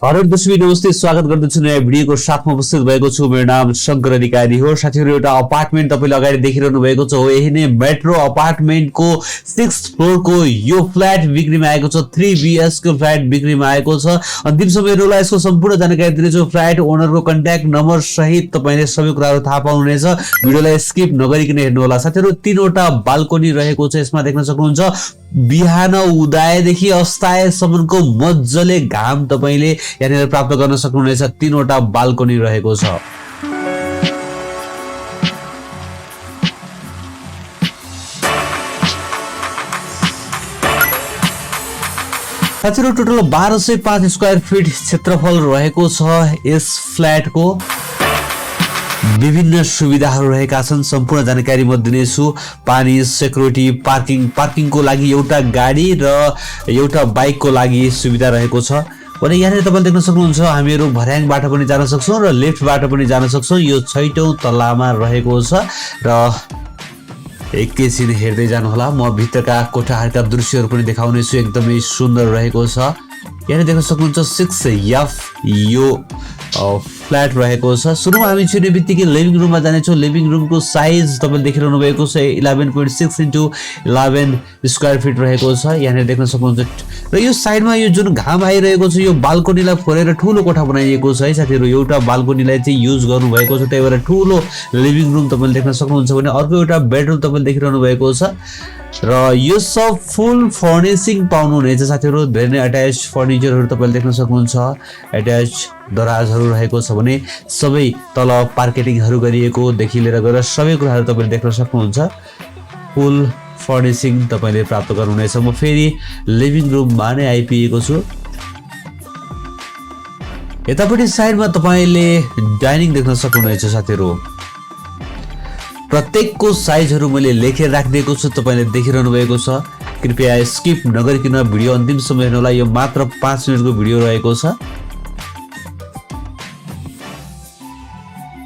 हरेक दर्शक नमस्ते, स्वागत गर्दछु नयाँ भिडियोको साथमा उपस्थित भएको छु। मेरो नाम शंकर अधिकारी हो। साथीहरु, एउटा अपार्टमेन्ट तपाईले अगाडि देखिरहनु भएको छ हो, यही नै मेट्रो अपार्टमेन्टको 6th फ्लोरको यो फ्ल्याट बिक्रीमा आएको छ। 3 BHK फ्ल्याट बिक्रीमा आएको छ। अन्तिम समयहरुलाई यसको सम्पूर्ण जानकारी दिनेछु। फ्ल्याट ओनरको कन्ट्याक्ट नम्बर सहित तपाईले सबै कुराहरु थाहा पाउनुहुनेछ। भिडियोलाई स्किप नगरिकन हेर्नु होला। साथीहरु, 3वटा बाल्कनी रहेको छ। यसमा देख्न सक्नुहुन्छ बिहान उदयदेखि अस्ताएसम्मको मज्जाले घाम तपाईले यहाँनिर प्राप्त गर्न सक्नुहुनेछ। 3वटा बाल्कनी रहेको छ। साथीहरु, टोटल 1205 स्क्वायर फिट क्षेत्रफल रहेको छ। यस फ्ल्याटको विभिन्न सुविधाहरू रहेका छन्। सम्पूर्ण जानकारी म दिनेछु। पानी, सेक्युरिटी, पार्किङको लागि एउटा गाडी र एउटा बाइकको लागि सुविधा रहेको छ। भने यहाँनिर तपाईले देख्न सक्नुहुन्छ हामीहरु भर्याङबाट पनि जान सक्छौं र लिफ्टबाट पनि जान सक्छौं। यो 6औं तल्लामा रहेको छ र एकैछिन हेर्दै जानु होला। म भित्रका कोठाहरूका दृश्यहरू पनि देखाउने छु। एकदमै सुन्दर रहेको छ। यहाँ देख्न सक्नुहुन्छ 6F यो फ्ल्याट रहेको छ। सुरुमा हामी छिर्ने बित्तिकै लिभिङ रुममा जानेछौँ। लिभिङ रुमको साइज तपाईले देखिरहनु भएको छ 11.6 × 11 स्क्वायर फिट रहेको छ। यहाँ देख्न सक्नुहुन्छ र यो साइडमा यो जुन घाम आइरहेको छ यो बाल्कनीलाई फोरेर ठूलो कोठा बनाइएको छ है साथीहरु। एउटा बाल्कनीलाई चाहिँ युज गर्नु भएको छ, त्यही भएर ठूलो लिभिङ रुम तपाईले देख्न सक्नुहुन्छ। भने अर्को एउटा बेडरुम तपाईले देखिरहनु भएको छ र यो सब फुल फर्निशिङ पाउनुहुनेछ साथीहरु। धेरै नै अट्याच फर्निचरहरु तपाईले देख्न सक्नुहुन्छ। अट्याच दराजहरु रहेको छ। भने सबै तल पार्केटिङहरु गरिएको देखि लिएर गएर सबै कुराहरु तपाईले देख्न सक्नुहुन्छ। फुल फर्निशिङ तपाईले प्राप्त गर्नुहुनेछ। म फेरि लिभिङ रुममा नै आइपुगेको छु। यतापट्टि साइडमा तपाईले डाइनिङ देख्न सक्नुहुनेछ साथीहरु। प्रत्येकको साइजहरु मैले लेखेर राखिदिएको छु, तपाईले देखिरहनु भएको छ। कृपया स्किप नगरिकन भिडियो अन्तिम सम्म हेर्नु होला। यो मात्र 5 मिनेटको भिडियो रहेको छ।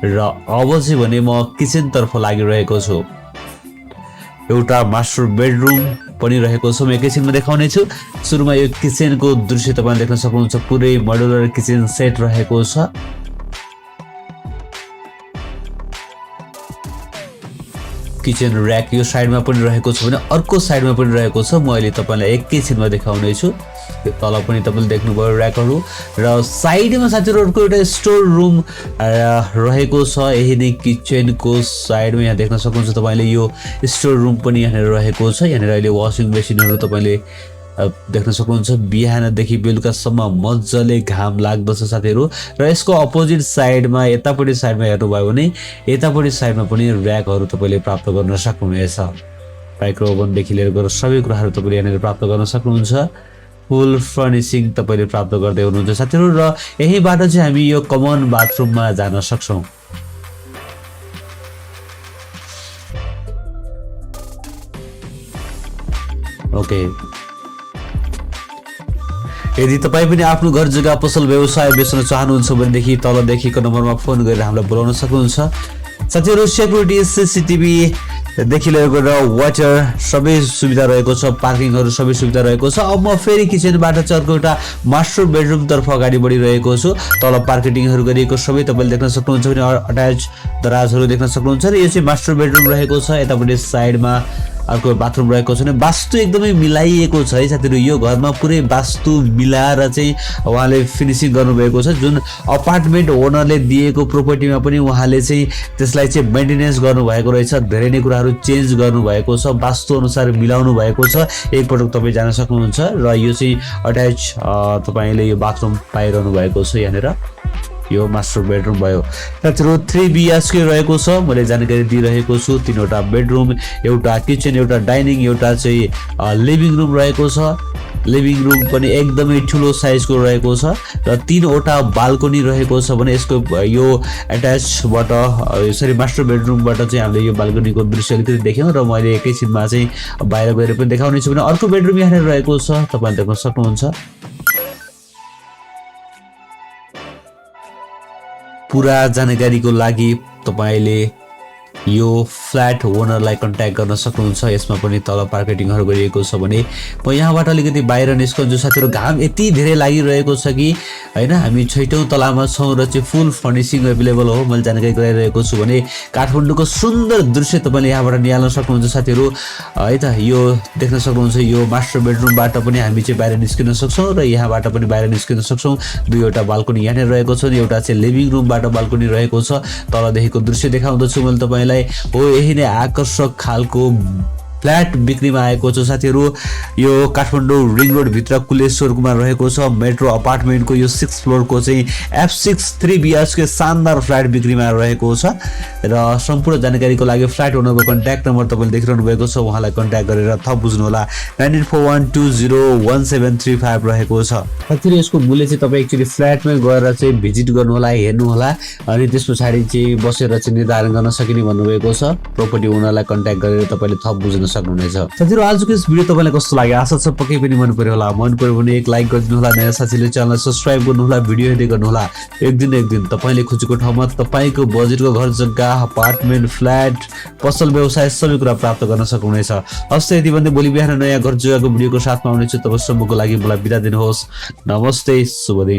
र अब चाहिँ भने म किचन तर्फ लागिरहेको छु। एउटा मास्टर बेडरुम पनि रहेको छ। म एकैछिनमा देखाउने छु। सुरुमा यो किचनको दृश्य तपाईले देख्न सक्नुहुन्छ। पुरै मोडुलर किचन सेट रहेको छ। किचन र्याक यो साइडमा पनि रहेको छ। भने अर्को साइडमा पनि रहेको छ। म अहिले तपाईलाई एकैछिनमा देखाउने छु। यो तल पनि तपाईले देख्नुभयो र्याकहरु र साइडमा साथीहरु अर्को एउटा स्टोर रुम रहेको छ। यही नै किचनको साइडमा यहाँ देख्न सक्नुहुन्छ तपाईले यो स्टोर रुम पनि यहाँ रहेको छ। यहाँ अहिले वाशिङ मेसिनहरु तपाईले देख्न सक्नुहुन्छ। बिहानदेखि बेलुकासम्म मज्जाले घाम लाग्दछ साथीहरु। र यसको अपोजिट साइडमा यतापट्टि साइडमा हेर्नुभयो भने यतापट्टि साइडमा पनि र्याकहरु तपाईले प्राप्त गर्न सक्नुहुनेछ। माइक्रो ओभनदेखि लिएर गएर सबै कुराहरु तपाईले यहाँ प्राप्त गर्न सक्नुहुन्छ। फुल फर्निशिङ तपाईले प्राप्त गर्दै हुनुहुन्छ साथीहरु। र यहीबाट चाहिँ हामी यो कमन बाथरुममा जान सक्छौं। ओके, यदि तपाई पनि आफ्नो घर जग्गा पसल व्यवसाय बेच्न चाहनुहुन्छ भनेदेखि तल देखिएको नम्बरमा फोन गरेर हामीलाई बोलाउन सक्नुहुन्छ। साथीहरु, सेक्युरिटी, सीसीटीभी देखि लिएर गएर वाटर सबै सुविधा रहेको छ। पार्किङहरु सबै सुविधा रहेको छ। अब म फेरि किचनबाट चाहिँ अर्को एउटा मास्टर बेडरुम तर्फ अगाडि बढिरहेको छु। तल पार्किङहरु गरिएको सबै तपाईले देख्न सक्नुहुन्छ। भने अट्याच दराजहरु देख्न सक्नुहुन्छ। र यो चाहिँ मास्टर बेडरुम रहेको छ। यतापट्टि साइडमा अर्को बाथरुम रहेको छ। भने वास्तु एकदमै मिलाइएको छ है साथीहरु। यो घरमा पुरै वास्तु मिलाएर चाहिँ उहाँले फिनिशिङ गर्नुभएको छ। जुन अपार्टमेन्ट ओनरले दिएको प्रोपर्टीमा पनि उहाँले चाहिँ त्यसलाई चाहिँ मेन्टेनेन्स गर्नुभएको रहेछ। धेरै नै कुराहरु चेन्ज गर्नुभएको छ। वास्तु अनुसार मिलाउनु भएको छ। एकपटक तपाई जान सक्नुहुन्छ। र यो चाहिँ अट्याच तपाईले यो बाथरुम पाइरहनु भएको छ। यहाँनेर यो मास्टर बेडरुम भयो। साथीहरु, 3 BHK रहेको छ। मैले जानकारी दिइरहेको छु। 3वटा बेडरुम, एउटा किचन, एउटा डाइनिङ, एउटा चाहिँ लिभिङ रुम रहेको छ। लिभिङ रुम पनि एकदमै ठूलो साइजको रहेको छ र 3वटा बाल्कनी रहेको छ। भने यसको यो अट्याचबाट सरी मास्टर बेडरुमबाट चाहिँ हामीले यो बाल्कनीको दृश्य अलिकति देख्यौं र मैले एकैछिनमा चाहिँ बाहिर गएर पनि देखाउने छु। भने अर्को बेडरुम यहाँ रहेको छ, तपाईले देख्न सक्नुहुन्छ। पूरा जानकारीको लागि तपाईले यो फ्ल्याट ओनरलाई कन्ट्याक्ट गर्न सक्नुहुन्छ। यसमा पनि तल मार्केटिङहरू गरिएको छ भने म यहाँबाट अलिकति बाहिर निस्कन्छु साथीहरू। घाम यति धेरै लागिरहेको छ कि हैन, हामी 6औं तलामा छौँ र चाहिँ फुल फर्निसिङ अवेलेबल हो। मैले जानकारी गराइरहेको छु भने काठमाडौँको सुन्दर दृश्य तपाईँले यहाँबाट निहाल्न सक्नुहुन्छ साथीहरू है त। यो देख्न सक्नुहुन्छ, यो मास्टर बेडरुमबाट पनि हामी चाहिँ बाहिर निस्किन सक्छौँ र यहाँबाट पनि बाहिर निस्किन सक्छौँ। दुईवटा बाल्कनी यहाँनिर रहेको छ, एउटा चाहिँ लिभिङ रुमबाट बाल्कनी रहेको छ। तलदेखिको दृश्य देखाउँदछु मैले तपाईँलाई। हो यही नै आकर्षक खालको फ्ल्याट बिक्रीमा आएको छ साथीहरू। यो काठमाडौँ रिङ रोड भित्र कुलेश्वरमा रहेको छ मेट्रो अपार्टमेन्टको यो 6th फ्लोरको चाहिँ F6 3 BHK शानदार फ्ल्याट बिक्रीमा रहेको छ। र सम्पूर्ण जानकारीको लागि फ्ल्याट ओनरको कन्ट्याक्ट नम्बर तपाईँले देखिरहनु भएको छ, उहाँलाई कन्ट्याक्ट गरेर थप बुझ्नु होला। 9841201735 रहेको छ साथीहरू। यसको मूल्य चाहिँ तपाईँ एक्चुअली फ्ल्याटमै गएर चाहिँ भिजिट गर्नु होला, हेर्नु होला, अनि त्यस पछाडि चाहिँ बसेर चाहिँ निर्धारण गर्न सकिने भन्नुभएको छ। प्रपर्टी ओनरलाई कन्ट्याक्ट गरेर तपाईँले थप बुझ्न सक्नुहुनेछ साथीहरू। आजको यस भिडियो तपाईँलाई कस्तो लाग्यो आशा छ पक्कै पनि मन पर्यो होला। मन पर्यो भने एक लाइक गरिदिनु होला, नयाँ साथीले च्यानललाई सब्स्क्राइब गर्नु होला, भिडियो हेर्दै गर्नु होला। एक दिन तपाईँले खोजेको ठाउँमा तपाईँको बजेटको घर जग्गा, अपार्टमेन्ट, फ्ल्याट, पसल व्यवसाय सबै कुरा प्राप्त गर्न सक्नुहुनेछ। हस् यति भन्दै भोलि बिहान नयाँ घर जग्गाको भिडियोको साथमा आउनेछु। तबसम्मको लागि मलाई बिदा दिनुहोस्। नमस्ते, शुभ दिन।